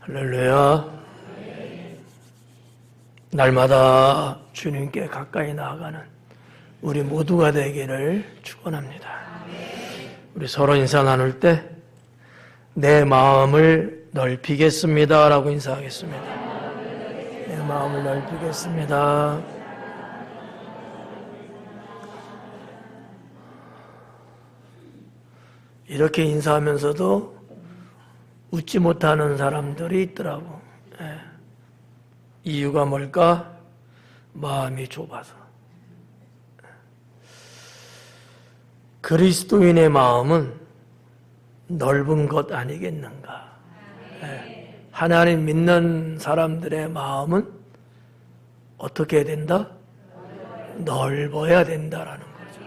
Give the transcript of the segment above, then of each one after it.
할렐루야. 날마다 주님께 가까이 나아가는 우리 모두가 되기를 축원합니다. 우리 서로 인사 나눌 때 내 마음을 넓히겠습니다 라고 인사하겠습니다. 내 마음을 넓히겠습니다. 이렇게 인사하면서도 웃지 못하는 사람들이 있더라고. 이유가 뭘까? 마음이 좁아서. 그리스도인의 마음은 넓은 것 아니겠는가? 하나님 믿는 사람들의 마음은 어떻게 해야 된다? 넓어야 된다라는 거죠.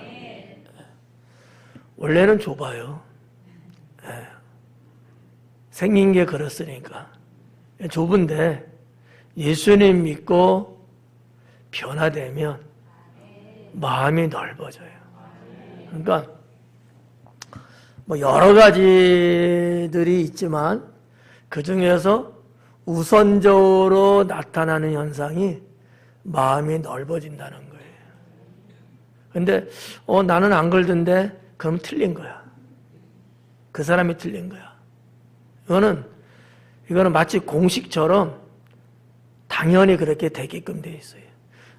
원래는 좁아요. 생긴 게 그렇으니까. 좁은데 예수님 믿고 변화되면 마음이 넓어져요. 그러니까 여러 가지들이 있지만 그 중에서 우선적으로 나타나는 현상이 마음이 넓어진다는 거예요. 근데 나는 안 그러던데 그럼 틀린 거야. 그 사람이 틀린 거야. 이거는 마치 공식처럼 당연히 그렇게 되게끔 돼 있어요.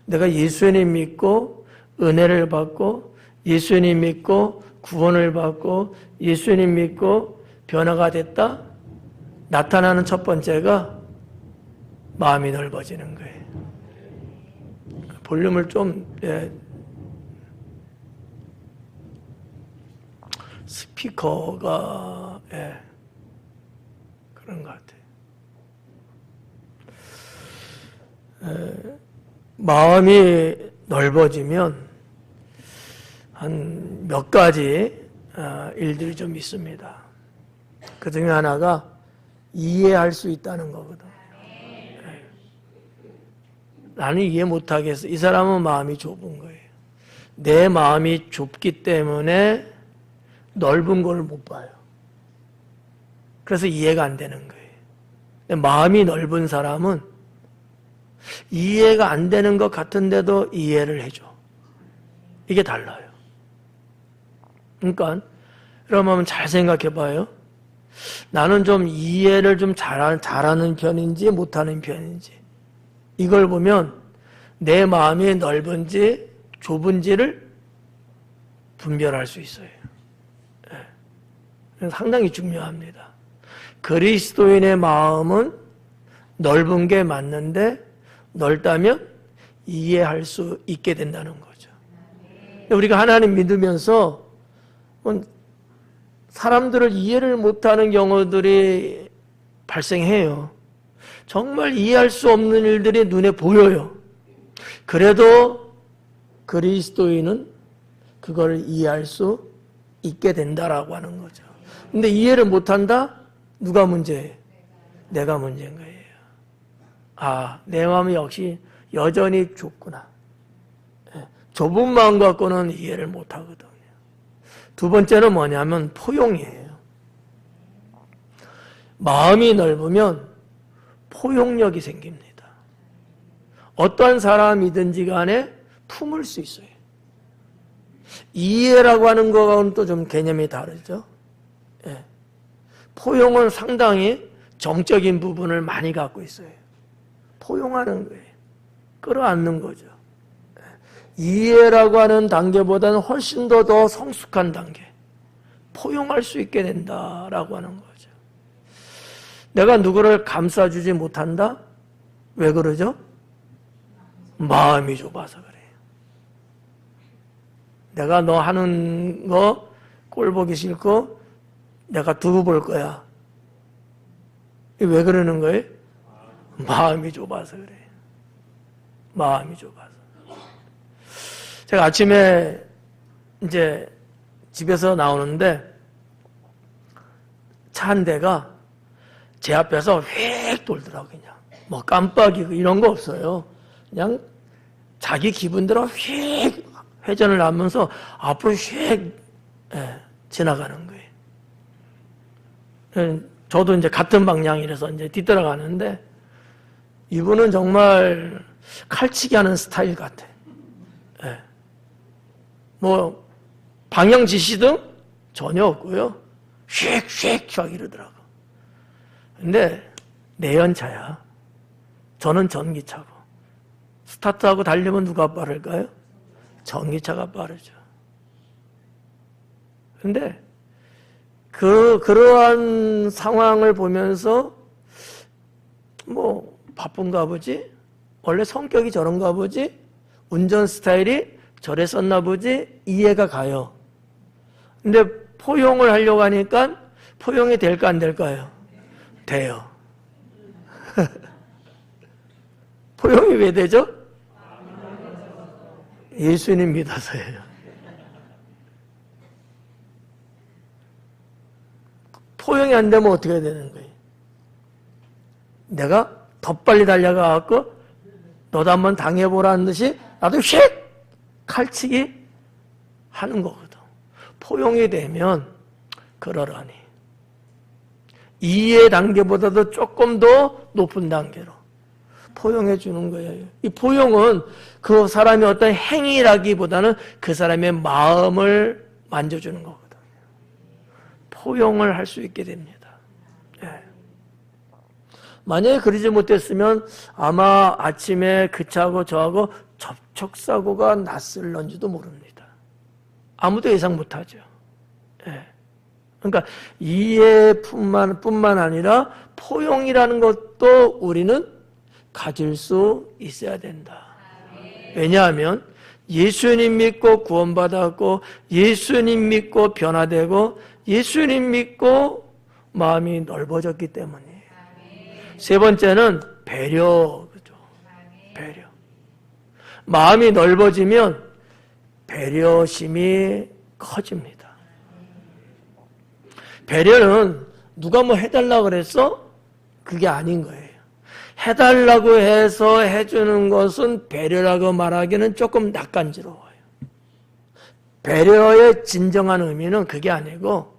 내가 예수님 믿고 은혜를 받고 예수님 믿고 구원을 받고 예수님 믿고 변화가 됐다? 나타나는 첫 번째가 마음이 넓어지는 거예요. 볼륨을 좀 스피커가 그런 것 같아요. 마음이 넓어지면 한 몇 가지 일들이 좀 있습니다. 그 중에 하나가 이해할 수 있다는 거거든. 나는 이해 못하겠어. 이 사람은 마음이 좁은 거예요. 내 마음이 좁기 때문에 넓은 걸 못 봐요. 그래서 이해가 안 되는 거예요. 마음이 넓은 사람은 이해가 안 되는 것 같은데도 이해를 해줘. 이게 달라요. 그러니까 그러면 잘 생각해 봐요. 나는 좀 이해를 좀 잘하는 편인지 못하는 편인지 이걸 보면 내 마음이 넓은지 좁은지를 분별할 수 있어요. 상당히 중요합니다. 그리스도인의 마음은 넓은 게 맞는데 넓다면 이해할 수 있게 된다는 거죠. 우리가 하나님 믿으면서 사람들을 이해를 못하는 경우들이 발생해요. 정말 이해할 수 없는 일들이 눈에 보여요. 그래도 그리스도인은 그걸 이해할 수 있게 된다라고 하는 거죠. 근데 이해를 못한다? 누가 문제예요? 내가 문제인 거예요. 내 마음이 역시 여전히 좁구나. 좁은 마음 갖고는 이해를 못하거든요. 두 번째는 뭐냐면 포용이에요. 마음이 넓으면 포용력이 생깁니다. 어떠한 사람이든지 간에 품을 수 있어요. 이해라고 하는 거와는 또 좀 개념이 다르죠. 포용은 상당히 정적인 부분을 많이 갖고 있어요. 포용하는 거예요. 끌어안는 거죠. 이해라고 하는 단계보다는 훨씬 더 성숙한 단계. 포용할 수 있게 된다라고 하는 거죠. 내가 누구를 감싸주지 못한다? 왜 그러죠? 마음이 좁아서 그래요. 내가 너 하는 거 꼴 보기 싫고 내가 두고 볼 거야. 왜 그러는 거예요? 마음이 좁아서 그래요. 마음이 좁아서. 제가 아침에 이제 집에서 나오는데 차 한 대가 제 앞에서 휙 돌더라고요. 그냥 뭐 깜빡이고 이런 거 없어요. 그냥 자기 기분대로 휙 회전을 하면서 앞으로 휙 지나가는 거예요. 저도 이제 같은 방향이라서 이제 뒤따라가는데 이분은 정말 칼치기 하는 스타일 같아. 예. 뭐 방향 지시등 전혀 없고요. 휙휙 이러더라고. 근데 내연차야. 저는 전기차고. 스타트하고 달리면 누가 빠를까요? 전기차가 빠르죠. 근데 그러한 상황을 보면서 뭐 바쁜가 보지? 원래 성격이 저런가 보지? 운전 스타일이 저랬었나 보지? 이해가 가요. 근데 포용을 하려고 하니까 포용이 될까 안 될까요? 돼요. 포용이 왜 되죠? 예수님 믿어서예요. 포용이 안 되면 어떻게 되는 거예요? 내가 더 빨리 달려가갖고 너도 한번 당해보라는 듯이 나도 휙! 칼치기 하는 거거든. 포용이 되면 그러려니 이해 단계보다도 조금 더 높은 단계로 포용해 주는 거예요. 이 포용은 그 사람의 어떤 행위라기보다는 그 사람의 마음을 만져주는 거거든요. 포용을 할 수 있게 됩니다. 네. 만약에 그러지 못했으면 아마 아침에 그 차하고 저하고 접촉사고가 났을런지도 모릅니다. 아무도 예상 못하죠. 네. 그러니까 이해뿐만 아니라 포용이라는 것도 우리는 가질 수 있어야 된다. 왜냐하면 예수님 믿고 구원받았고 예수님 믿고 변화되고 예수님 믿고 마음이 넓어졌기 때문이에요. 세 번째는 배려, 그죠? 배려. 마음이 넓어지면 배려심이 커집니다. 배려는 누가 뭐 해달라고 그랬어? 그게 아닌 거예요. 해달라고 해서 해주는 것은 배려라고 말하기는 조금 낯간지러워요. 배려의 진정한 의미는 그게 아니고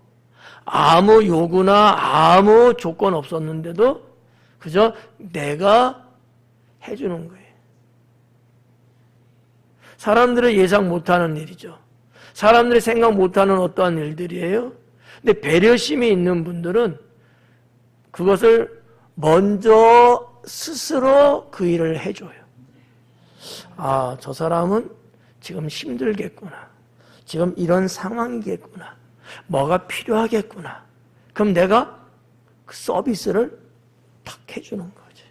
아무 요구나 아무 조건 없었는데도 그저 내가 해주는 거예요. 사람들이 예상 못하는 일이죠. 사람들이 생각 못하는 어떠한 일들이에요. 근데 배려심이 있는 분들은 그것을 먼저 스스로 그 일을 해줘요. 아, 저 사람은 지금 힘들겠구나. 지금 이런 상황이겠구나. 뭐가 필요하겠구나. 그럼 내가 그 서비스를 탁 해주는 거지.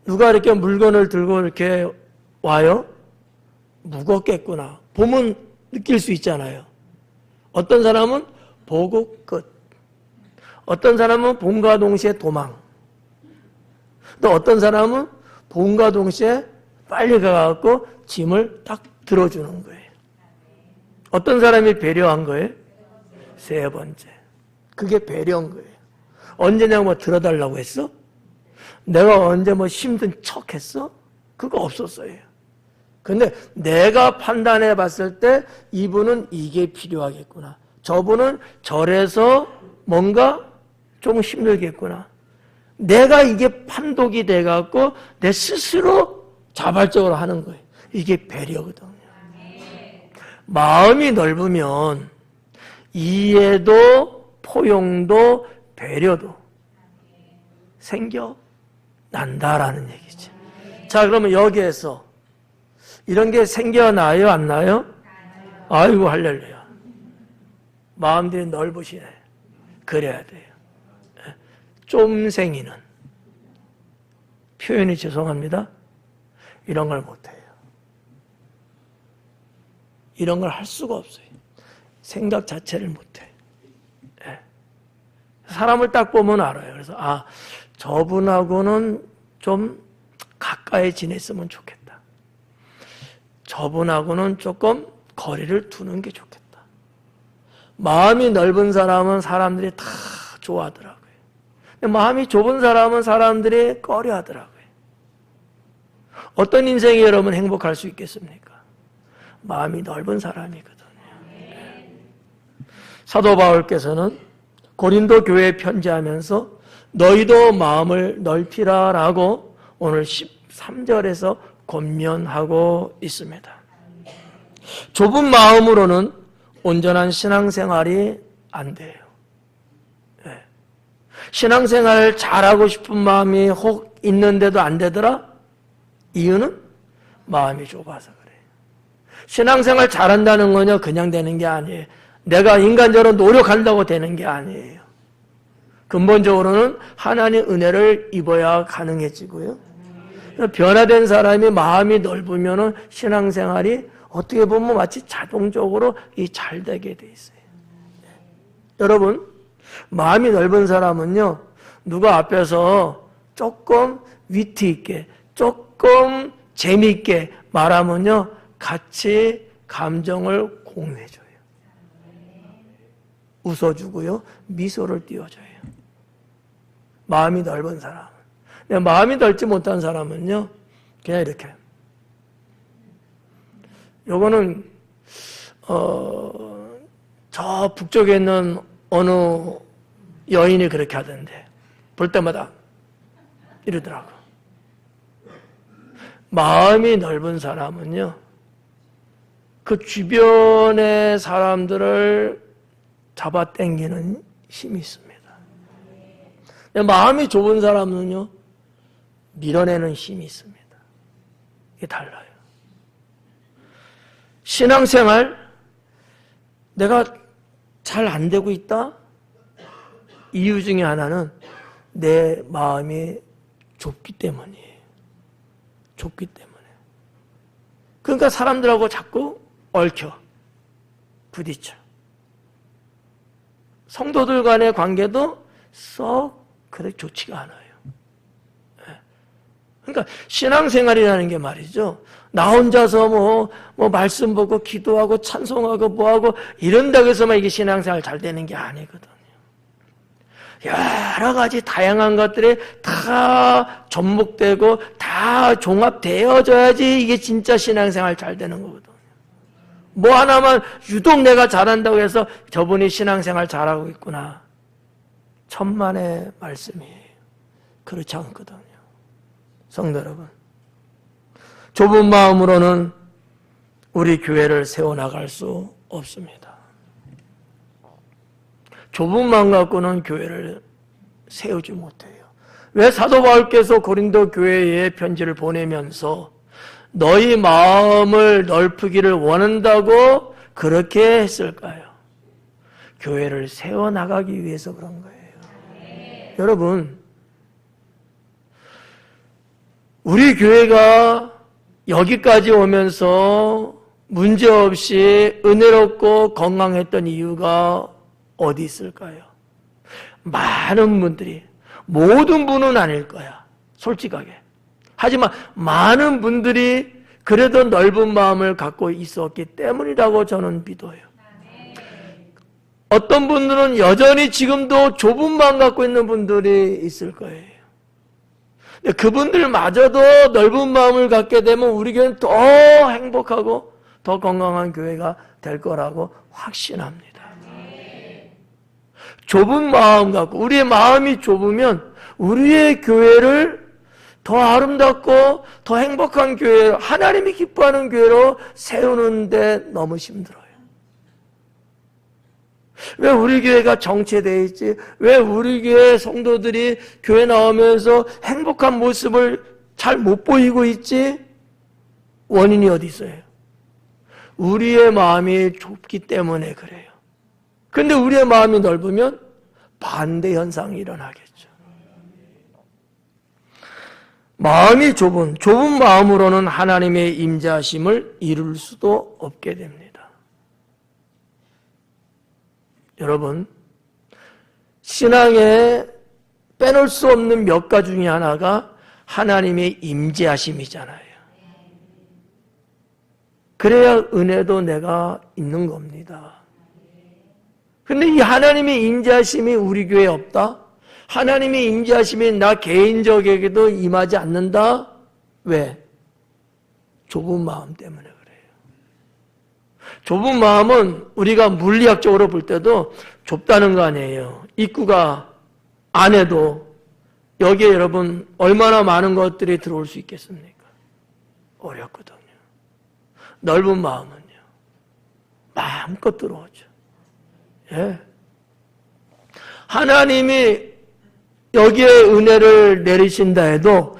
누가 이렇게 물건을 들고 이렇게 와요? 무겁겠구나. 보면 느낄 수 있잖아요. 어떤 사람은 보고 끝. 어떤 사람은 봄과 동시에 도망. 또 어떤 사람은 봄과 동시에 빨리 가갖고 짐을 딱 들어주는 거예요. 어떤 사람이 배려한 거예요? 세 번째. 그게 배려인 거예요. 언제 내가 뭐 들어달라고 했어? 내가 언제 뭐 힘든 척 했어? 그거 없었어요. 근데 내가 판단해 봤을 때 이분은 이게 필요하겠구나. 저분은 저래서 뭔가 좀 힘들겠구나. 내가 이게 판독이 돼갖고 내 스스로 자발적으로 하는 거예요. 이게 배려거든요. 마음이 넓으면 이해도 포용도 배려도 생겨난다라는 얘기지. 자, 그러면 여기에서 이런 게 생겨나요? 안 나요? 아이고 할렐루야. 마음들이 넓으시네. 그래야 돼요. 쫌생이는 표현이 죄송합니다. 이런 걸 못해요. 이런 걸 할 수가 없어요. 생각 자체를 못해. 사람을 딱 보면 알아요. 그래서 아, 저분하고는 좀 가까이 지냈으면 좋겠다. 저분하고는 조금 거리를 두는 게 좋겠다. 마음이 넓은 사람은 사람들이 다 좋아하더라고요. 근데 마음이 좁은 사람은 사람들이 꺼려하더라고요. 어떤 인생이 여러분 행복할 수 있겠습니까? 마음이 넓은 사람이거든요. 사도 바울께서는 고린도 교회에 편지하면서 너희도 마음을 넓히라라고 오늘 13절에서 권면하고 있습니다. 좁은 마음으로는 온전한 신앙생활이 안 돼요. 네. 신앙생활 잘하고 싶은 마음이 혹 있는데도 안 되더라? 이유는 마음이 좁아서 그래요. 신앙생활 잘한다는 건요, 그냥 되는 게 아니에요. 내가 인간적으로 노력한다고 되는 게 아니에요. 근본적으로는 하나님의 은혜를 입어야 가능해지고요. 변화된 사람이 마음이 넓으면 신앙생활이 어떻게 보면 마치 자동적으로 잘 되게 돼 있어요. 여러분, 마음이 넓은 사람은요, 누가 앞에서 조금 위트 있게, 조금 재미있게 말하면요, 같이 감정을 공유해줘요. 웃어주고요, 미소를 띄워줘요. 마음이 넓은 사람은. 마음이 넓지 못한 사람은요, 그냥 이렇게. 요거는, 저 북쪽에 있는 어느 여인이 그렇게 하던데, 볼 때마다 이러더라고. 마음이 넓은 사람은요, 그 주변의 사람들을 잡아 당기는 힘이 있습니다. 마음이 좁은 사람은요, 밀어내는 힘이 있습니다. 이게 달라요. 신앙생활, 내가 잘 안 되고 있다? 이유 중에 하나는 내 마음이 좁기 때문이에요. 좁기 때문에. 그러니까 사람들하고 자꾸 얽혀, 부딪혀. 성도들 간의 관계도 썩 그렇게 좋지가 않아요. 그러니까 신앙생활이라는 게 말이죠. 나 혼자서 뭐 말씀 보고 기도하고 찬송하고 뭐하고 이런다고 해서만 이게 신앙생활 잘 되는 게 아니거든요. 여러 가지 다양한 것들이 다 접목되고 다 종합되어져야지 이게 진짜 신앙생활 잘 되는 거거든요. 뭐 하나만 유독 내가 잘한다고 해서 저분이 신앙생활 잘하고 있구나. 천만의 말씀이에요. 그렇지 않거든요. 성도 여러분, 좁은 마음으로는 우리 교회를 세워나갈 수 없습니다. 좁은 마음 갖고는 교회를 세우지 못해요. 왜 사도 바울께서 고린도 교회에 편지를 보내면서 너희 마음을 넓히기를 원한다고 그렇게 했을까요? 교회를 세워나가기 위해서 그런 거예요. 여러분, 우리 교회가 여기까지 오면서 문제없이 은혜롭고 건강했던 이유가 어디 있을까요? 많은 분들이, 모든 분은 아닐 거야, 솔직하게. 하지만 많은 분들이 그래도 넓은 마음을 갖고 있었기 때문이라고 저는 믿어요. 어떤 분들은 여전히 지금도 좁은 마음 갖고 있는 분들이 있을 거예요. 그분들마저도 넓은 마음을 갖게 되면 우리 교회는 더 행복하고 더 건강한 교회가 될 거라고 확신합니다. 좁은 마음 갖고, 우리의 마음이 좁으면 우리의 교회를 더 아름답고 더 행복한 교회로, 하나님이 기뻐하는 교회로 세우는데 너무 힘들어요. 왜 우리 교회가 정체되어 있지? 왜 우리 교회 성도들이 교회 나오면서 행복한 모습을 잘 못 보이고 있지? 원인이 어디 있어요? 우리의 마음이 좁기 때문에 그래요. 근데 우리의 마음이 넓으면 반대 현상이 일어나겠죠. 마음이 좁은 마음으로는 하나님의 임재하심을 이룰 수도 없게 됩니다. 여러분, 신앙에 빼놓을 수 없는 몇 가지 중에 하나가 하나님의 임재하심이잖아요. 그래야 은혜도 내가 있는 겁니다. 근데 이 하나님의 임재하심이 우리 교회에 없다? 하나님의 임재하심이 나 개인적에게도 임하지 않는다? 왜? 좁은 마음 때문에 그래요. 좁은 마음은 우리가 물리학적으로 볼 때도 좁다는 거 아니에요. 입구가 안에도 여기에 여러분 얼마나 많은 것들이 들어올 수 있겠습니까? 어렵거든요. 넓은 마음은요. 마음껏 들어오죠. 예. 하나님이 여기에 은혜를 내리신다 해도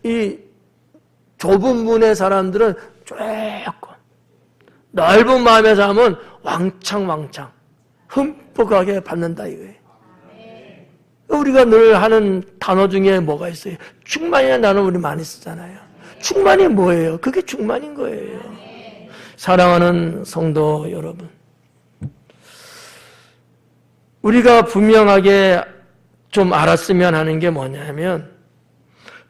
이 좁은 문의 사람들은 조금 넓은 마음의 사람은 왕창 흠뻑하게 받는다 이거예요. 우리가 늘 하는 단어 중에 뭐가 있어요? 충만이라는 단어 우리 많이 쓰잖아요. 충만이 뭐예요? 그게 충만인 거예요. 사랑하는 성도 여러분, 우리가 분명하게 좀 알았으면 하는 게 뭐냐면,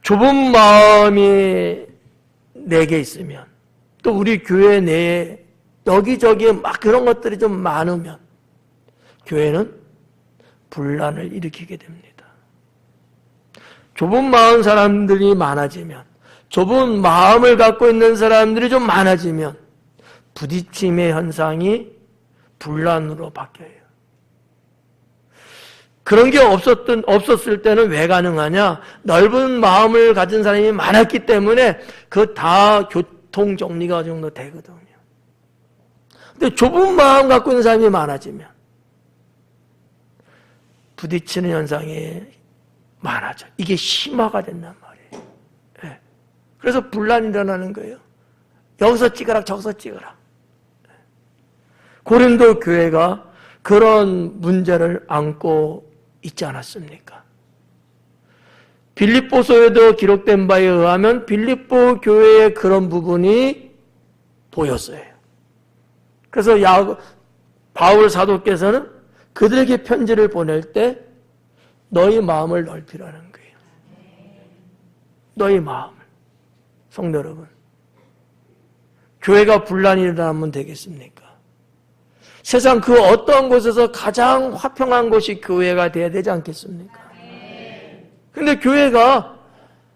좁은 마음이 내게 있으면, 또 우리 교회 내에 여기저기 막 그런 것들이 좀 많으면 교회는 분란을 일으키게 됩니다. 좁은 마음 사람들이 많아지면, 좁은 마음을 갖고 있는 사람들이 좀 많아지면 부딪힘의 현상이 분란으로 바뀌어요. 그런 게 없었을 때는 왜 가능하냐? 넓은 마음을 가진 사람이 많았기 때문에 그 다 교통 정리가 정도 되거든요. 근데 좁은 마음 갖고 있는 사람이 많아지면 부딪히는 현상이 많아져. 이게 심화가 된단 말이에요. 네. 그래서 분란이 일어나는 거예요. 여기서 찍어라, 저기서 찍어라. 고린도 교회가 그런 문제를 안고 있지 않았습니까? 빌립보서에도 기록된 바에 의하면 빌립보 교회에 그런 부분이 보였어요. 그래서 바울 사도께서는 그들에게 편지를 보낼 때 너희 마음을 넓히라는 거예요. 너희 마음을. 성도 여러분, 교회가 분란이 일어나면 되겠습니까? 세상 그 어떠한 곳에서 가장 화평한 곳이 교회가 돼야 되지 않겠습니까? 근데 교회가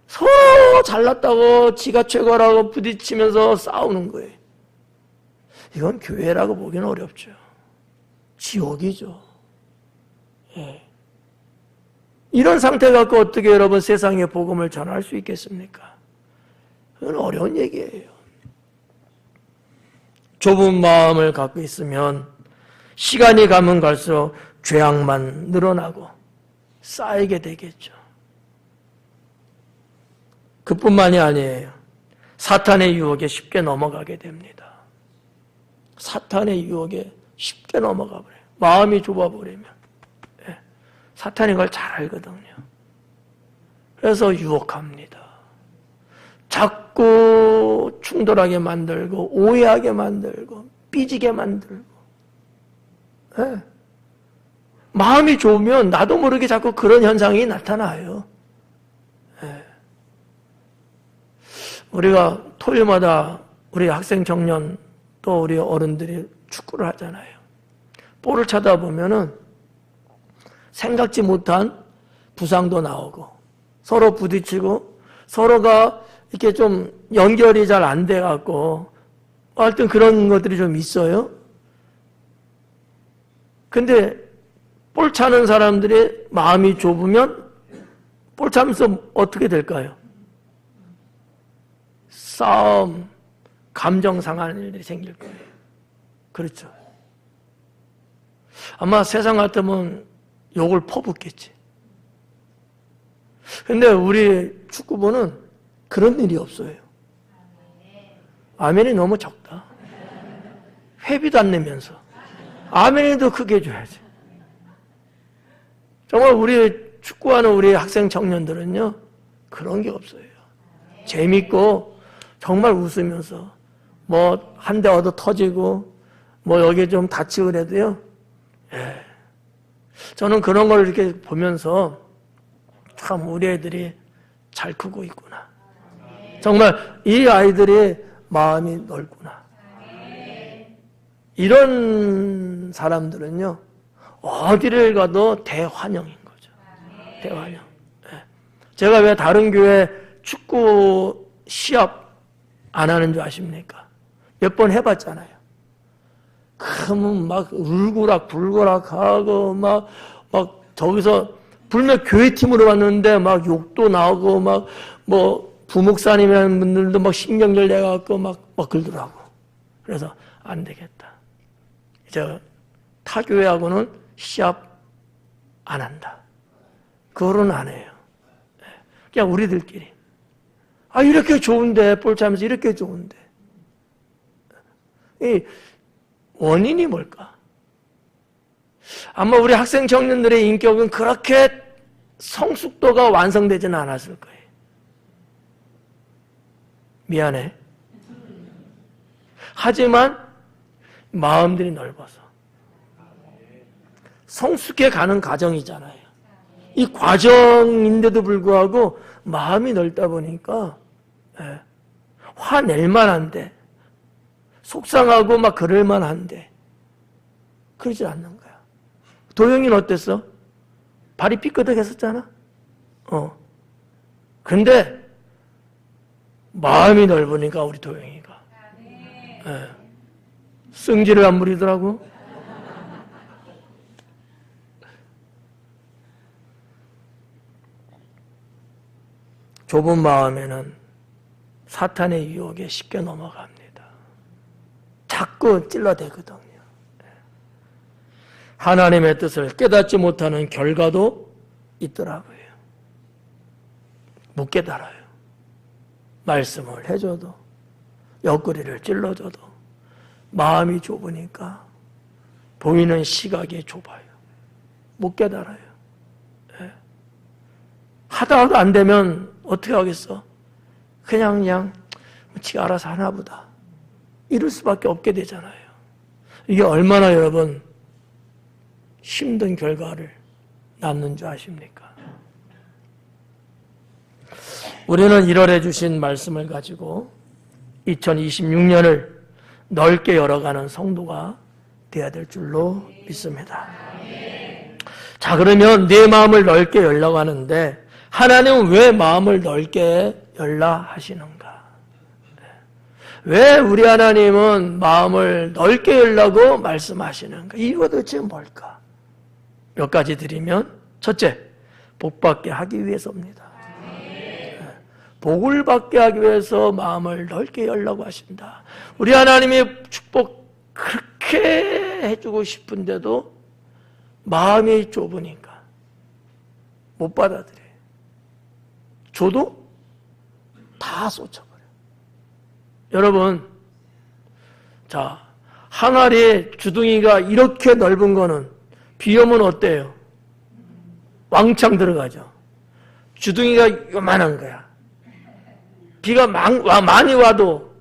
서로 잘났다고 지가 최고라고 부딪히면서 싸우는 거예요. 이건 교회라고 보기는 어렵죠. 지옥이죠. 예. 이런 상태 갖고 어떻게 여러분 세상에 복음을 전할 수 있겠습니까? 그건 어려운 얘기예요. 좁은 마음을 갖고 있으면 시간이 가면 갈수록 죄악만 늘어나고 쌓이게 되겠죠. 그뿐만이 아니에요. 사탄의 유혹에 쉽게 넘어가게 됩니다. 사탄의 유혹에 쉽게 넘어가 버려요. 마음이 좁아버리면. 예. 사탄이 그걸 잘 알거든요. 그래서 유혹합니다. 자꾸 충돌하게 만들고 오해하게 만들고 삐지게 만들고. 예. 마음이 좁으면 나도 모르게 자꾸 그런 현상이 나타나요. 예. 우리가 토요일마다 우리 학생 청년 또 우리 어른들이 축구를 하잖아요. 볼을 쳐다보면은 생각지 못한 부상도 나오고 서로 부딪히고 서로가 이렇게 좀 연결이 잘 안 돼갖고 하여튼 그런 것들이 좀 있어요. 근데 볼 차는 사람들의 마음이 좁으면 볼 차면서 어떻게 될까요? 싸움, 감정 상하는 일들이 생길 거예요. 그렇죠. 아마 세상 같으면 욕을 퍼붓겠지. 근데 우리 축구부는 그런 일이 없어요. 아멘이 너무 적다. 회비도 안 내면서. 아멘이도 크게 줘야지. 정말 우리 축구하는 우리 학생 청년들은요, 그런 게 없어요. 재밌고, 정말 웃으면서, 뭐, 한 대 얻어 터지고, 뭐, 여기 좀 다치고 그래도요, 예. 저는 그런 걸 이렇게 보면서, 참, 우리 애들이 잘 크고 있구나. 정말, 이 아이들의 마음이 넓구나. 이런 사람들은요, 어디를 가도 대환영인 거죠. 대환영. 예. 제가 왜 다른 교회 축구 시합 안 하는 줄 아십니까? 몇 번 해봤잖아요. 그러면 막 울고락 불고락 하고 막 저기서 불면 교회팀으로 왔는데 막 욕도 나오고 막 뭐 부목사님이라는 분들도 막 신경질 내갖고 막 그러더라고. 그래서 안 되겠다. 이제 타교회하고는 시합 안 한다. 그거는 안 해요. 그냥 우리들끼리. 아, 이렇게 좋은데, 볼 차면서 이렇게 좋은데. 이 원인이 뭘까? 아마 우리 학생 청년들의 인격은 그렇게 성숙도가 완성되지는 않았을 거예요. 미안해. 하지만 마음들이 넓어서 성숙해 가는 과정이잖아요. 이 과정인데도 불구하고 마음이 넓다 보니까 화낼 만한데 속상하고 막 그럴 만한데 그러지 않는 거야. 도영이는 어땠어? 발이 삐끗했었잖아. 근데 마음이 넓으니까 우리 도영이가 승질을 안 부리더라고. 좁은 마음에는 사탄의 유혹에 쉽게 넘어갑니다. 자꾸 찔러대거든요. 하나님의 뜻을 깨닫지 못하는 결과도 있더라고요. 못 깨달아요. 말씀을 해줘도 옆구리를 찔러줘도 마음이 좁으니까 보이는 시각이 좁아요. 못 깨달아요. 하다가도 안 되면 어떻게 하겠어? 그냥 지가 알아서 하나 보다. 이럴 수밖에 없게 되잖아요. 이게 얼마나 여러분 힘든 결과를 낳는 줄 아십니까? 우리는 1월에 주신 말씀을 가지고 2026년을 넓게 열어가는 성도가 되어야 될 줄로 믿습니다. 자, 그러면 내 마음을 넓게 열려고 하는데 하나님은 왜 마음을 넓게 열라 하시는가? 왜 우리 하나님은 마음을 넓게 열라고 말씀하시는가? 이유가 도대체 뭘까? 몇 가지 드리면, 첫째, 복받게 하기 위해서입니다. 복을 받게 하기 위해서 마음을 넓게 열라고 하신다. 우리 하나님의 축복 그렇게 해주고 싶은데도 마음이 좁으니까 못 받아들여. 줘도 다 쏟아버려. 여러분, 자, 항아리에 주둥이가 이렇게 넓은 거는 비 오면 어때요? 왕창 들어가죠. 주둥이가 요만한 거야. 비가 많이 와도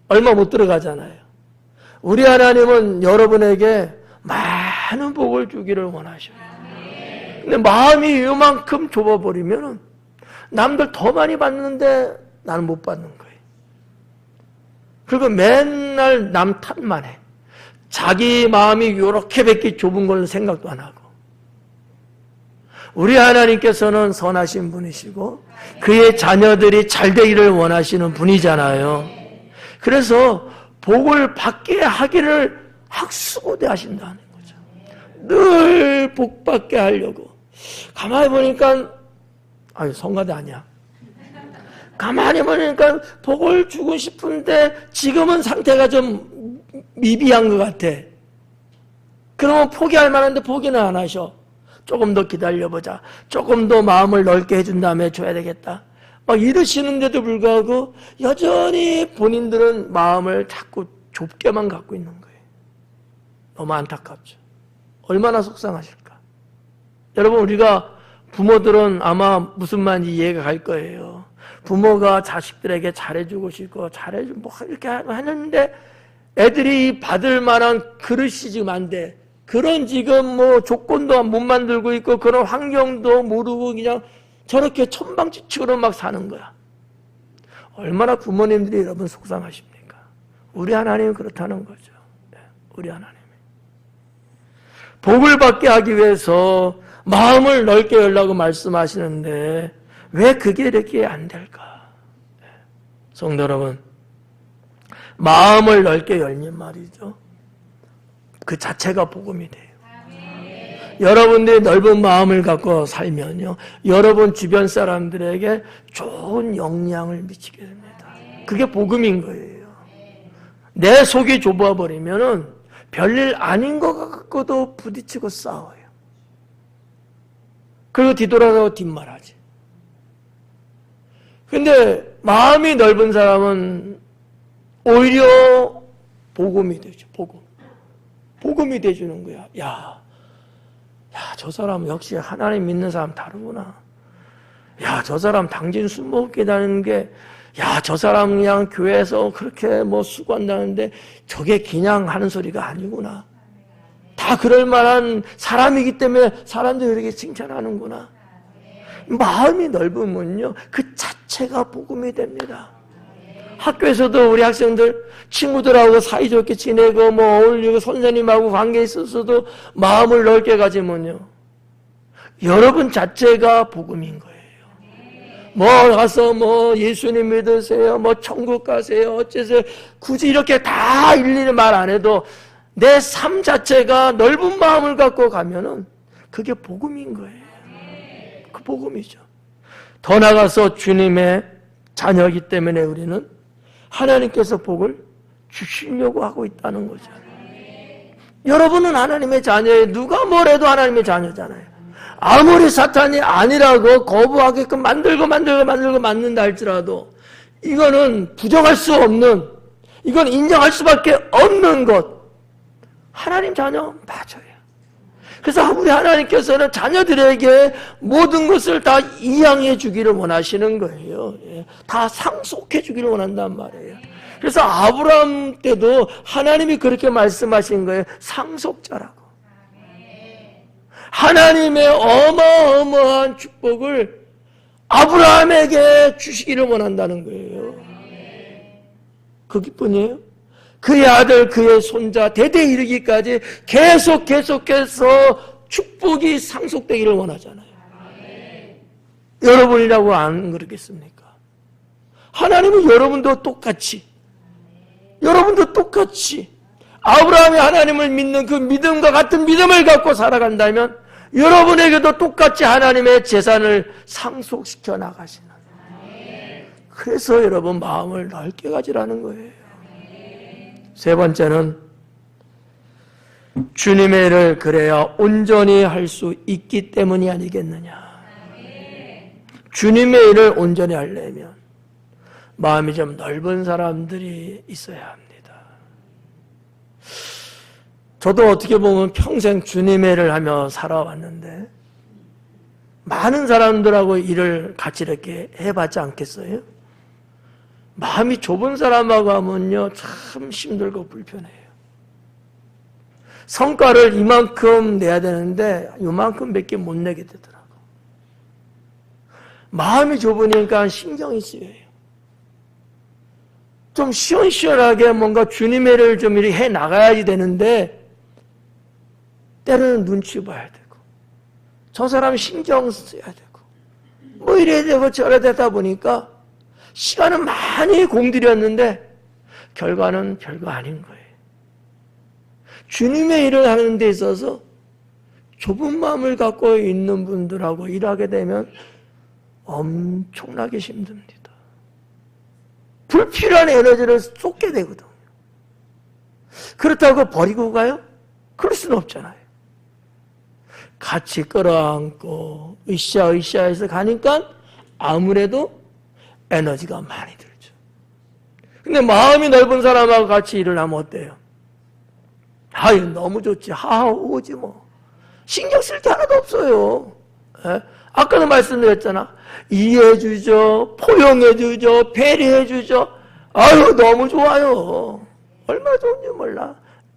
얼마 못 들어가잖아요. 우리 하나님은 여러분에게 많은 복을 주기를 원하셔요. 근데 마음이 요만큼 좁아버리면 남들 더 많이 받는데 나는 못 받는 거예요. 그리고 맨날 남 탓만 해. 자기 마음이 요렇게밖에 좁은 걸 생각도 안 하고. 우리 하나님께서는 선하신 분이시고 그의 자녀들이 잘 되기를 원하시는 분이잖아요. 그래서 복을 받게 하기를 학수고대 하신다는 거죠. 늘 복 받게 하려고. 가만히 보니까 성가대 아니야. 가만히 보니까 복을 주고 싶은데 지금은 상태가 좀 미비한 것 같아. 그러면 포기할 만한데 포기는 안 하셔. 조금 더 기다려보자. 조금 더 마음을 넓게 해준 다음에 줘야 되겠다. 막 이러시는데도 불구하고 여전히 본인들은 마음을 자꾸 좁게만 갖고 있는 거예요. 너무 안타깝죠. 얼마나 속상하실까. 여러분, 우리가 부모들은 아마 무슨 말인지 이해가 갈 거예요. 부모가 자식들에게 잘해주고 싶고 잘해주고 뭐 이렇게 하는데 애들이 받을 만한 그릇이 지금 안 돼. 그런 지금 뭐 조건도 못 만들고 있고 그런 환경도 모르고 그냥 저렇게 천방지축으로 막 사는 거야. 얼마나 부모님들이 여러분 속상하십니까? 우리 하나님은 그렇다는 거죠. 우리 하나님이 복을 받게 하기 위해서 마음을 넓게 열라고 말씀하시는데 왜 그게 이렇게 안 될까? 성도 여러분, 마음을 넓게 열면 말이죠. 그 자체가 복음이 돼요. 여러분들이 넓은 마음을 갖고 살면요, 여러분 주변 사람들에게 좋은 영향을 미치게 됩니다. 그게 복음인 거예요. 내 속이 좁아버리면은 별일 아닌 것 같고도 부딪히고 싸워요. 그리고 뒤돌아가고 뒷말하지. 근데 마음이 넓은 사람은 오히려 복음이 되죠. 복음이 돼주는 거야. 야, 저 사람 역시 하나님 믿는 사람 다르구나. 야, 저 사람 당진 술 먹게 다니는 게, 야, 저 사람 그냥 교회에서 그렇게 뭐 수고한다는데 저게 그냥 하는 소리가 아니구나. 다 그럴 만한 사람이기 때문에 사람들이 이렇게 칭찬하는구나. 마음이 넓으면요, 그 자체가 복음이 됩니다. 학교에서도 우리 학생들 친구들하고 사이좋게 지내고 뭐 어울리고 선생님하고 관계 있어서도 마음을 넓게 가지면요, 여러분 자체가 복음인 거예요. 뭐 가서 뭐 예수님 믿으세요, 뭐 천국 가세요, 어째서 굳이 이렇게 다 일일이 말 안 해도 내 삶 자체가 넓은 마음을 갖고 가면은 그게 복음인 거예요. 그 복음이죠. 더 나가서 주님의 자녀이기 때문에 우리는 하나님께서 복을 주시려고 하고 있다는 거죠. 여러분은 하나님의 자녀예요. 누가 뭐래도 하나님의 자녀잖아요. 아무리 사탄이 아니라고 거부하게끔 만들고 만든다 할지라도 이거는 부정할 수 없는, 이건 인정할 수밖에 없는 것. 하나님 자녀 맞아요. 그래서 우리 하나님께서는 자녀들에게 모든 것을 다 이양해 주기를 원하시는 거예요. 다 상속해 주기를 원한단 말이에요. 그래서 아브라함 때도 하나님이 그렇게 말씀하신 거예요. 상속자라고. 하나님의 어마어마한 축복을 아브라함에게 주시기를 원한다는 거예요. 그뿐이에요? 그의 아들, 그의 손자, 대대 이르기까지 계속해서 축복이 상속되기를 원하잖아요. 여러분이라고 안 그러겠습니까? 하나님은 여러분도 똑같이 아브라함이 하나님을 믿는 그 믿음과 같은 믿음을 갖고 살아간다면 여러분에게도 똑같이 하나님의 재산을 상속시켜 나가시는, 그래서 여러분 마음을 넓게 가지라는 거예요. 세 번째는 주님의 일을 그래야 온전히 할 수 있기 때문이 아니겠느냐. 주님의 일을 온전히 하려면 마음이 좀 넓은 사람들이 있어야 합니다. 저도 어떻게 보면 평생 주님의 일을 하며 살아왔는데 많은 사람들하고 일을 같이 이렇게 해봤지 않겠어요? 마음이 좁은 사람하고 하면요, 참 힘들고 불편해요. 성과를 이만큼 내야 되는데 이만큼밖에 못 내게 되더라고. 마음이 좁으니까 신경이 쓰여요. 좀 시원시원하게 뭔가 주님의 일을 좀 이렇게 해 나가야지 되는데 때로는 눈치 봐야 되고 저 사람 신경 써야 되고 뭐 이래야 되고 저래야 되다 보니까 시간은 많이 공들였는데 결과는 별거 아닌 거예요. 주님의 일을 하는 데 있어서 좁은 마음을 갖고 있는 분들하고 일하게 되면 엄청나게 힘듭니다. 불필요한 에너지를 쏟게 되거든요. 그렇다고 버리고 가요? 그럴 수는 없잖아요. 같이 끌어안고 으쌰으쌰해서 가니까 아무래도 에너지가 많이 들죠. 근데 마음이 넓은 사람하고 같이 일을 하면 어때요? 아유, 너무 좋지. 하하오지 뭐. 신경 쓸 게 하나도 없어요. 에? 아까도 말씀드렸잖아. 이해해주죠. 포용해주죠. 배려해주죠. 아유, 너무 좋아요. 얼마나 좋은지 몰라.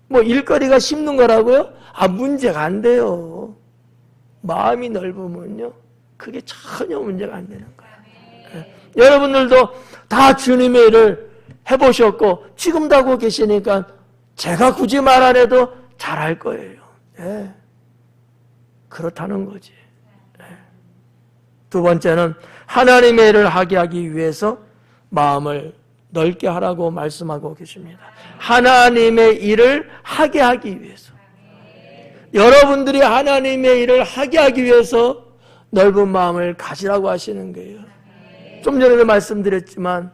뭐 일거리가 씹는 거라고요? 아, 문제가 안 돼요. 마음이 넓으면요, 그게 전혀 문제가 안 되는 거예요. 여러분들도 다 주님의 일을 해보셨고 지금도 하고 계시니까 제가 굳이 말 안 해도 잘할 거예요. 예. 그렇다는 거지. 예. 두 번째는 하나님의 일을 하게 하기 위해서 마음을 넓게 하라고 말씀하고 계십니다. 하나님의 일을 하게 하기 위해서. 여러분들이 하나님의 일을 하게 하기 위해서 넓은 마음을 가지라고 하시는 거예요. 좀 전에도 말씀드렸지만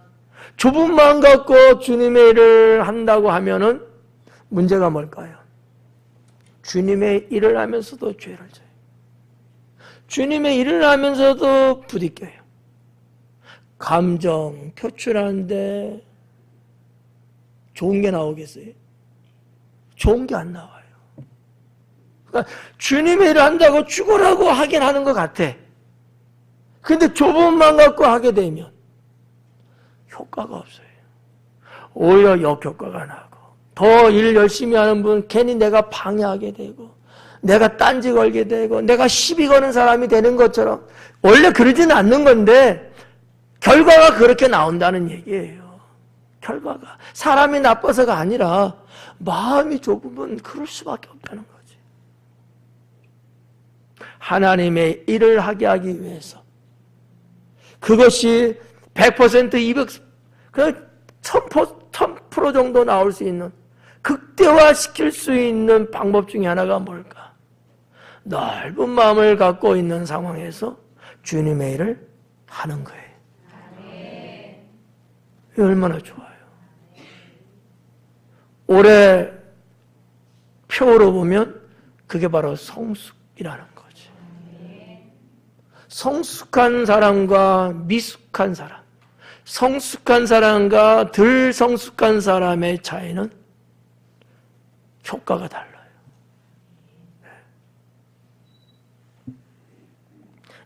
좁은 마음 갖고 주님의 일을 한다고 하면은 문제가 뭘까요? 주님의 일을 하면서도 죄를 져요. 주님의 일을 하면서도 부딪혀요. 감정 표출하는데 좋은 게 나오겠어요? 좋은 게 안 나와요. 그러니까 주님의 일을 한다고 죽으라고 하긴 하는 것 같아. 근데 좁은 마음 갖고 하게 되면 효과가 없어요. 오히려 역효과가 나고 더 일 열심히 하는 분 괜히 내가 방해하게 되고 내가 딴지 걸게 되고 내가 시비 거는 사람이 되는 것처럼 원래 그러지는 않는 건데 결과가 그렇게 나온다는 얘기예요. 결과가 사람이 나빠서가 아니라 마음이 좁으면 그럴 수밖에 없다는 거지. 하나님의 일을 하게 하기 위해서 그것이 100%, 200%, 1000% 정도 나올 수 있는 극대화시킬 수 있는 방법 중에 하나가 뭘까? 넓은 마음을 갖고 있는 상황에서 주님의 일을 하는 거예요. 이게 얼마나 좋아요. 올해 표로 보면 그게 바로 성숙이라는 거지. 성숙한 사람과 미숙한 사람, 성숙한 사람과 덜 성숙한 사람의 차이는 효과가 달라요.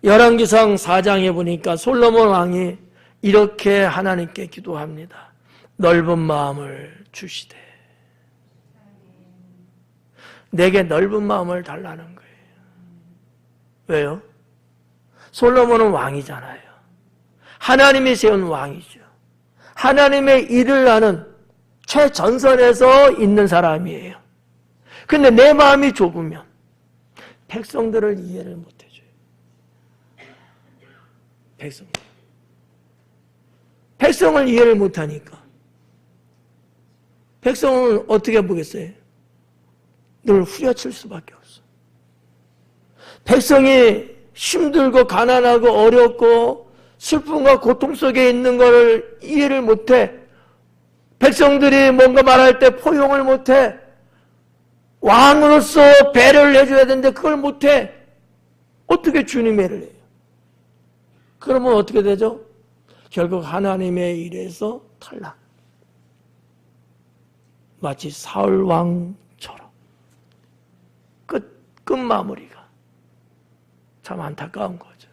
열왕기상 4장에 보니까 솔로몬 왕이 이렇게 하나님께 기도합니다. 넓은 마음을 주시되 내게 넓은 마음을 달라는 거예요. 왜요? 솔로몬은 왕이잖아요. 하나님이 세운 왕이죠. 하나님의 일을 하는 최전선에서 있는 사람이에요. 근데 내 마음이 좁으면 백성들을 이해를 못 해줘요. 백성을 이해를 못하니까 백성은 어떻게 보겠어요? 늘 후려칠 수밖에 없어. 백성이 힘들고 가난하고 어렵고 슬픔과 고통 속에 있는 것을 이해를 못해. 백성들이 뭔가 말할 때 포용을 못해. 왕으로서 배려를 해줘야 되는데 그걸 못해. 어떻게 주님의 일을 해요? 그러면 어떻게 되죠? 결국 하나님의 일에서 탈락. 마치 사울 왕처럼 끝마무리가 참 안타까운 거죠.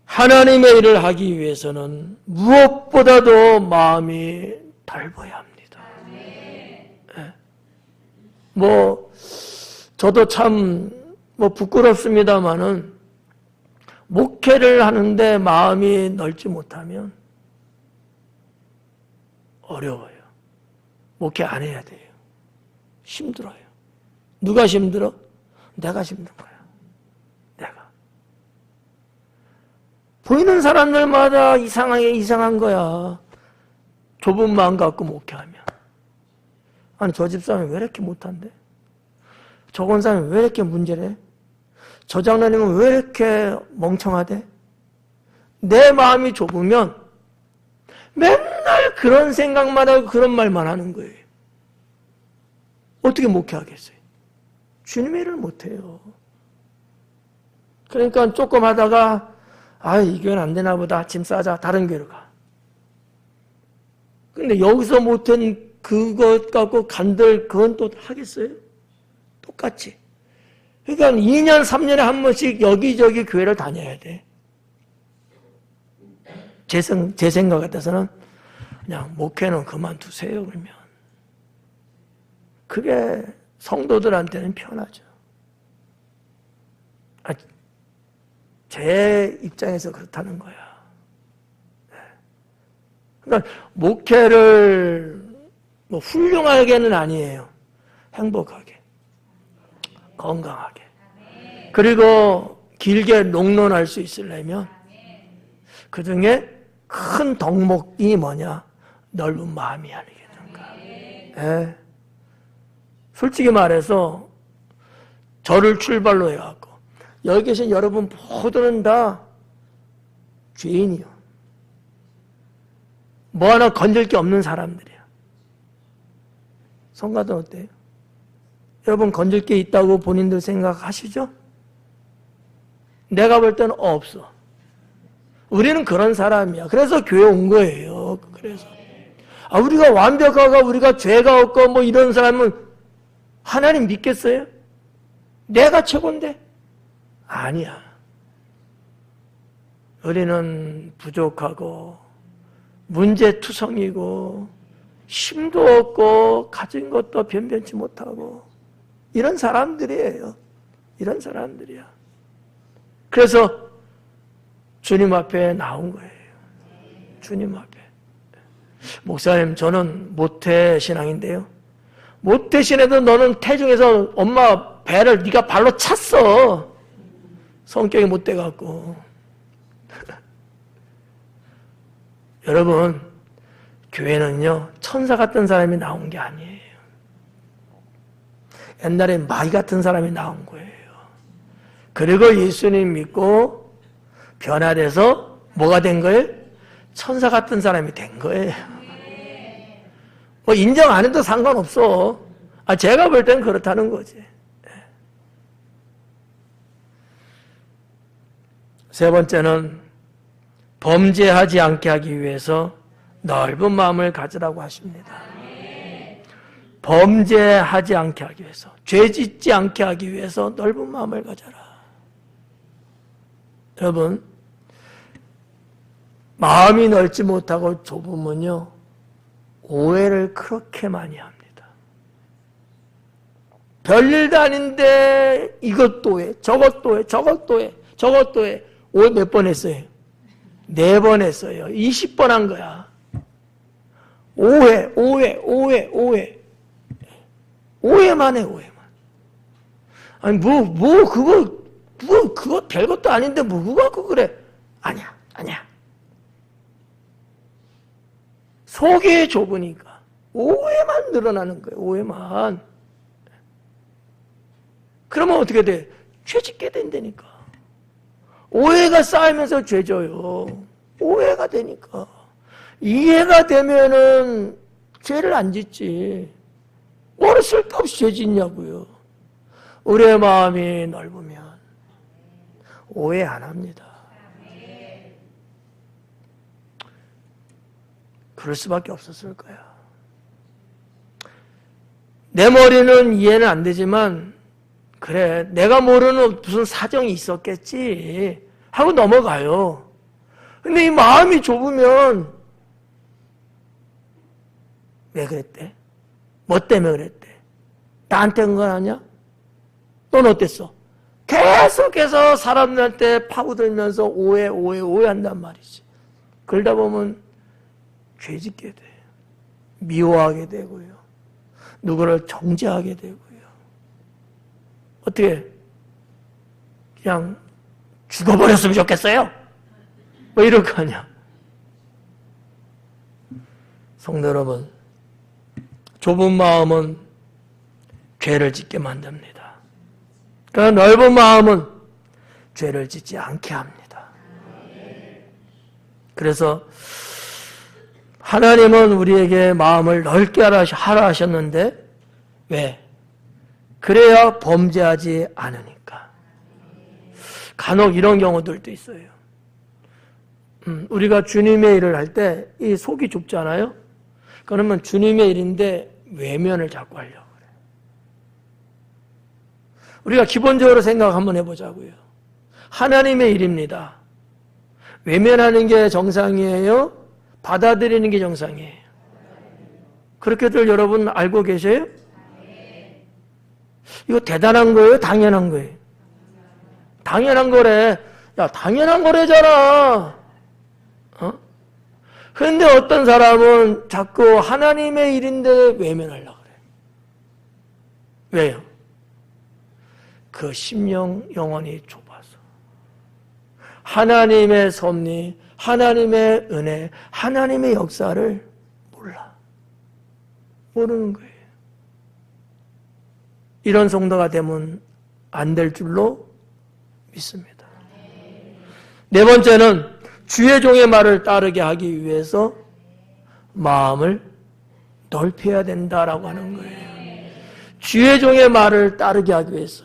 하나님의 일을 하기 위해서는 무엇보다도 마음이 넓어야 합니다. 네. 저도 참 부끄럽습니다만은 목회를 하는데 마음이 넓지 못하면 어려워요. 목회 안 해야 돼요. 힘들어요. 누가 힘들어? 내가 힘든 거야. 내가. 보이는 사람들마다 이상한 거야. 좁은 마음 갖고 목회하면. 아니, 저 집사람이 왜 이렇게 못한대? 저 권사님이 왜 이렇게 문제래? 저 장로님은 왜 이렇게 멍청하대? 내 마음이 좁으면 맨날 그런 생각만 하고 그런 말만 하는 거예요. 어떻게 목회하겠어요? 주님의 일을 못해요. 그러니까 조금 하다가 이 교회는 안 되나 보다. 짐 싸자. 다른 교회로 가. 근데 여기서 못한 그것 갖고 간들 그건 또 하겠어요? 똑같이. 그러니까 2년, 3년에 한 번씩 여기저기 교회를 다녀야 돼. 제 생각 같아서는 그냥 목회는 그만두세요, 그러면. 그게 성도들한테는 편하죠. 제 입장에서 그렇다는 거야. 그러니까 목회를 훌륭하게는 아니에요. 행복하게, 건강하게. 그리고 길게 롱런할 수 있으려면 그 중에 큰 덕목이 뭐냐? 넓은 마음이 아니겠는가. 예. 솔직히 말해서 저를 출발로 해갖고 여기 계신 여러분 모두는 다 죄인이요. 뭐 하나 건질 게 없는 사람들이야. 성가도 어때요? 여러분 건질 게 있다고 본인들 생각하시죠? 내가 볼 때는 없어. 우리는 그런 사람이야. 그래서 교회 온 거예요. 그래서 우리가 완벽하고 우리가 죄가 없고 뭐 이런 사람은 하나님 믿겠어요? 내가 최고인데? 아니야. 우리는 부족하고 문제투성이고 힘도 없고 가진 것도 변변치 못하고 이런 사람들이에요. 이런 사람들이야. 그래서 주님 앞에 나온 거예요. 주님 앞에. 목사님, 저는 모태 신앙인데요. 모태 신에도 너는 태중에서 엄마 배를 네가 발로 찼어. 성격이 못돼갖고. 여러분, 교회는요 천사 같은 사람이 나온 게 아니에요. 옛날에 마귀 같은 사람이 나온 거예요. 그리고 예수님 믿고 변화돼서 뭐가 된 거예요? 천사 같은 사람이 된 거예요. 뭐 인정 안 해도 상관없어. 제가 볼 땐 그렇다는 거지. 세 번째는 범죄하지 않게 하기 위해서 넓은 마음을 가지라고 하십니다. 범죄하지 않게 하기 위해서, 죄 짓지 않게 하기 위해서 넓은 마음을 가져라. 여러분, 마음이 넓지 못하고 좁으면요 오해를 그렇게 많이 합니다. 별일도 아닌데 이것도 해, 저것도 해, 저것도 해, 저것도 해. 오해 몇 번 했어요? 4번 했어요. 20번 한 거야. 오해. 오해만 해, 오해만. 아니, 그거 별것도 아닌데, 그거 갖고 그래. 아니야. 속이 좁으니까. 오해만 늘어나는 거예요, 오해만. 그러면 어떻게 돼? 죄 짓게 된다니까. 오해가 쌓이면서 죄져요. 오해가 되니까. 이해가 되면은 죄를 안 짓지. 뭐를 쓸데없이 죄 짓냐고요. 우리의 마음이 넓으면 오해 안 합니다. 그럴 수밖에 없었을 거야. 내 머리는 이해는 안 되지만 그래, 내가 모르는 무슨 사정이 있었겠지 하고 넘어가요. 근데 이 마음이 좁으면 왜 그랬대? 뭐 때문에 그랬대? 나한테 한 건 아니야? 넌 어땠어? 계속해서 사람들한테 파고들면서 오해한단 말이지. 그러다 보면 죄짓게 돼. 미워하게 되고요. 누구를 정죄하게 되고요. 어떻게 그냥 죽어버렸으면 좋겠어요? 뭐 이럴 거 아니야. 성도 여러분, 좁은 마음은 죄를 짓게 만듭니다. 그러나 넓은 마음은 죄를 짓지 않게 합니다. 그래서 하나님은 우리에게 마음을 넓게 하라 하셨는데 왜? 그래야 범죄하지 않으니까. 간혹 이런 경우들도 있어요. 우리가 주님의 일을 할 때 이 속이 좁잖아요. 그러면 주님의 일인데 외면을 자꾸 하려고 그래요. 우리가 기본적으로 생각 한번 해보자고요. 하나님의 일입니다. 외면하는 게 정상이에요? 받아들이는 게 정상이에요? 그렇게들 여러분 알고 계세요? 이거 대단한 거예요? 당연한 거예요? 당연한 거래. 야, 당연한 거래잖아. 그런데 어떤 사람은 자꾸 하나님의 일인데 외면하려고 그래. 왜요? 그 심령, 영혼이 좁아서. 하나님의 섭리, 하나님의 은혜, 하나님의 역사를 몰라. 모르는 거예요. 이런 성도가 되면 안 될 줄로 믿습니다. 네 번째는 주의 종의 말을 따르게 하기 위해서 마음을 넓혀야 된다라고 하는 거예요. 주의 종의 말을 따르게 하기 위해서.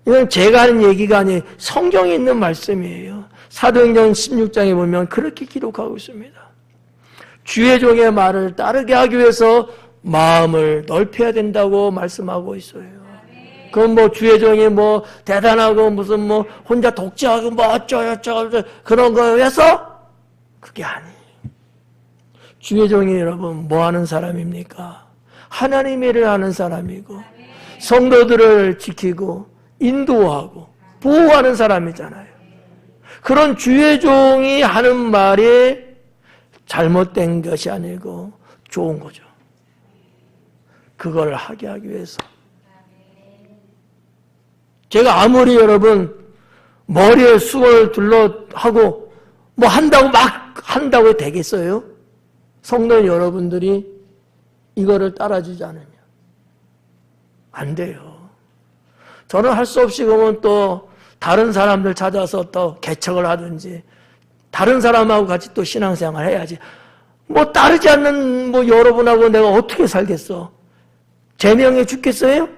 이건 제가 하는 얘기가 아니에요. 성경에 있는 말씀이에요. 사도행전 16장에 보면 그렇게 기록하고 있습니다. 주의 종의 말을 따르게 하기 위해서 마음을 넓혀야 된다고 말씀하고 있어요. 그건 뭐 주의 종이 뭐 대단하고 무슨 뭐 혼자 독재하고 뭐 어쩌고저쩌고 그런 거여서 그게 아니에요. 주의 종이 여러분 뭐 하는 사람입니까? 하나님의 일을 하는 사람이고 성도들을 지키고 인도하고 보호하는 사람이잖아요. 그런 주의 종이 하는 말이 잘못된 것이 아니고 좋은 거죠. 그걸 하게 하기 위해서. 제가 아무리 여러분 머리에 수건을 둘러 하고 뭐 한다고 막 한다고 되겠어요? 성도 여러분들이 이거를 따라주지 않으면 안 돼요. 저는 할 수 없이 그러면 또 다른 사람들 찾아서 또 개척을 하든지 다른 사람하고 같이 또 신앙생활 해야지. 뭐 따르지 않는 뭐 여러분하고 내가 어떻게 살겠어? 제명해 죽겠어요?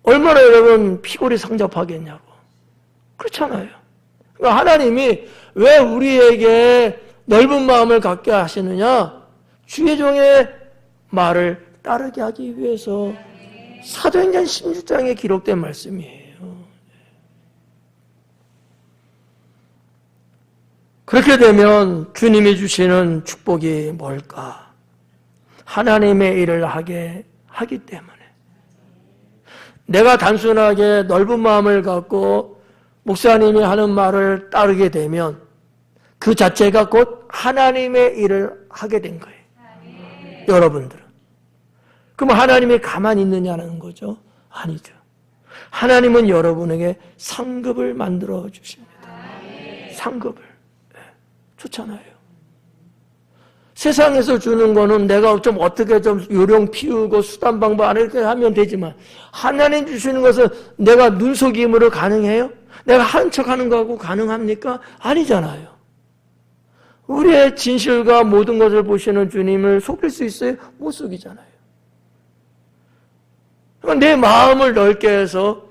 얼마나 여러분 피골이 상접하겠냐고. 그렇잖아요. 그러니까 하나님이 왜 우리에게 넓은 마음을 갖게 하시느냐? 주의 종의 말을 따르게 하기 위해서 사도행전 16장에 기록된 말씀이에요. 그렇게 되면 주님이 주시는 축복이 뭘까? 하나님의 일을 하게 하기 때문에 내가 단순하게 넓은 마음을 갖고 목사님이 하는 말을 따르게 되면 그 자체가 곧 하나님의 일을 하게 된 거예요. 여러분들은. 그럼 하나님이 가만히 있느냐는 거죠? 아니죠. 하나님은 여러분에게 상급을 만들어 주십니다. 상급을. 좋잖아요. 세상에서 주는 거는 내가 좀 어떻게 좀 요령 피우고 수단 방법 안 이렇게 하면 되지만 하나님 주시는 것은 내가 눈속임으로 가능해요? 내가 하는 척하는 거하고 가능합니까? 아니잖아요. 우리의 진실과 모든 것을 보시는 주님을 속일 수 있어요? 못 속이잖아요. 그러니까 내 마음을 넓게 해서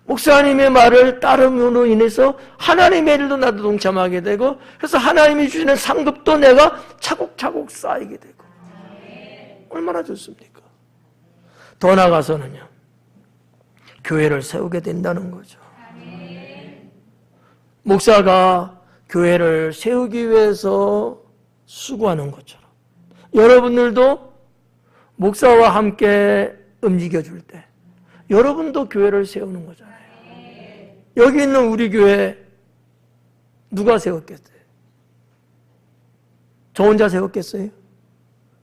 목사님의 말을 따름으로 인해서 하나님의 일도 나도 동참하게 되고 그래서 하나님이 주시는 상급도 내가 차곡차곡 쌓이게 되고 얼마나 좋습니까? 더 나아가서는요. 교회를 세우게 된다는 거죠. 목사가 교회를 세우기 위해서 수고하는 것처럼 여러분들도 목사와 함께 움직여줄 때 여러분도 교회를 세우는 거잖아요. 여기 있는 우리 교회 누가 세웠겠어요? 저 혼자 세웠겠어요?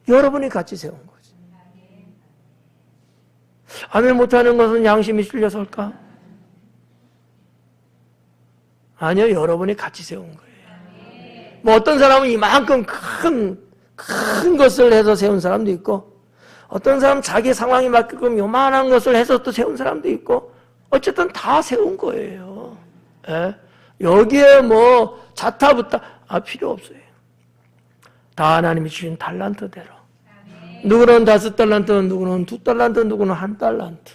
여러분이 같이 세운 거지. 아멘 못하는 것은 양심이 실려설까? 아니요, 여러분이 같이 세운 거예요. 뭐 어떤 사람은 이만큼 큰 것을 해서 세운 사람도 있고 어떤 사람은 자기 상황이 맞게끔 요만한 것을 해서 또 세운 사람도 있고 어쨌든 다 세운 거예요. 예? 여기에 뭐 자타부타 필요 없어요. 다 하나님이 주신 달란트대로. 누구는 5달란트, 누구는 2달란트, 누구는 1달란트.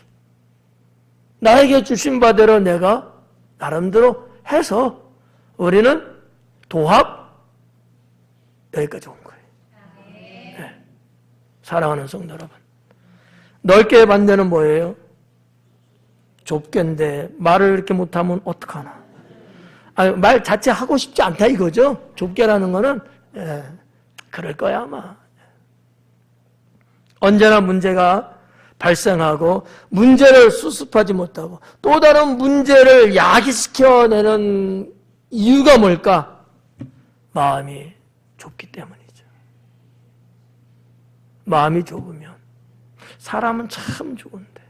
나에게 주신 바대로 내가 나름대로 해서 우리는 도합 여기까지 온 거예요. 예. 사랑하는 성도 여러분. 넓게 반대는 뭐예요? 좁게인데 말을 이렇게 못하면 어떡하나. 말 자체 하고 싶지 않다 이거죠. 좁게라는 거는 그럴 거야 아마. 언제나 문제가 발생하고 문제를 수습하지 못하고 또 다른 문제를 야기시켜내는 이유가 뭘까? 마음이 좁기 때문이죠. 마음이 좁으면 사람은 참 좋은데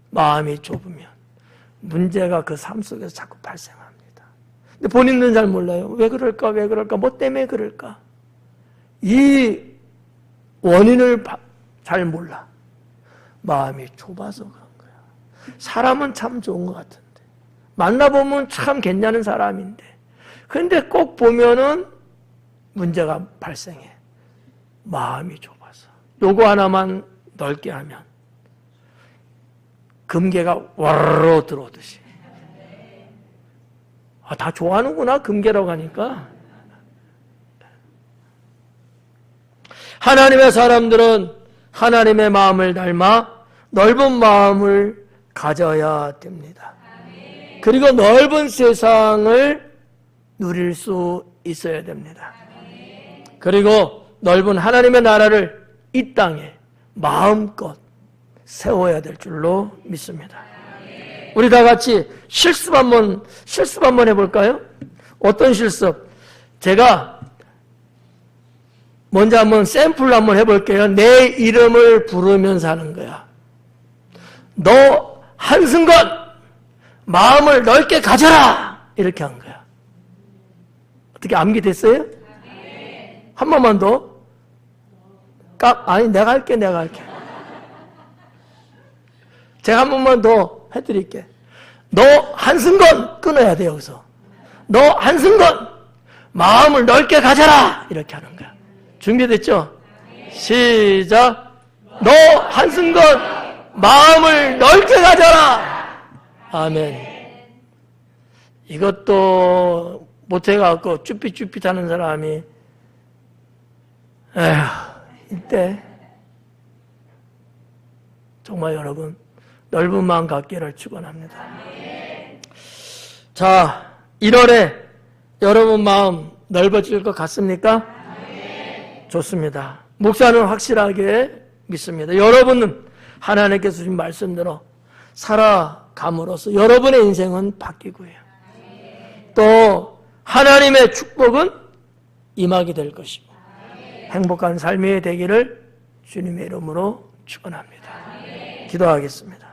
마음이 좁으면 문제가 그 삶 속에서 자꾸 발생합니다. 근데 본인은 잘 몰라요. 왜 그럴까? 뭐 때문에 그럴까? 이 원인을 잘 몰라. 마음이 좁아서 그런 거야. 사람은 참 좋은 것 같은데, 만나보면 참 괜찮은 사람인데, 근데 꼭 보면은 문제가 발생해. 마음이 좁아서. 요거 하나만 넓게 하면 금괴가 와르르 들어오듯이. 다 좋아하는구나, 금괴라고 하니까. 하나님의 사람들은 하나님의 마음을 닮아 넓은 마음을 가져야 됩니다. 그리고 넓은 세상을 누릴 수 있어야 됩니다. 그리고 넓은 하나님의 나라를 이 땅에 마음껏 세워야 될 줄로 믿습니다. 우리 다 같이 실습 한번 해볼까요? 어떤 실습? 제가 먼저 한번 샘플로 한번 해볼게요. 내 이름을 부르면서 하는 거야. 너 한순간 마음을 넓게 가져라! 이렇게 한 거야. 어떻게 암기됐어요? 한 번만 더. 아니, 내가 할게. 제가 한 번만 더 해드릴게. 너 한순간 끊어야 돼, 여기서. 너 한순간 마음을 넓게 가져라! 이렇게 하는 거야. 준비됐죠? 시작. 너 한순간 마음을 넓게 가져라! 아멘. 이것도 못해갖고 쭈삣쭈삣 하는 사람이, 에휴, 이때 정말 여러분 넓은 마음 갖기를 축원합니다. 자, 1월에 여러분 마음 넓어질 것 같습니까? 좋습니다. 목사는 확실하게 믿습니다. 여러분은 하나님께서 주신 말씀대로 살아감으로써 여러분의 인생은 바뀌고요. 또 하나님의 축복은 임하게 될 것이고 행복한 삶이 되기를 주님의 이름으로 축원합니다. 기도하겠습니다.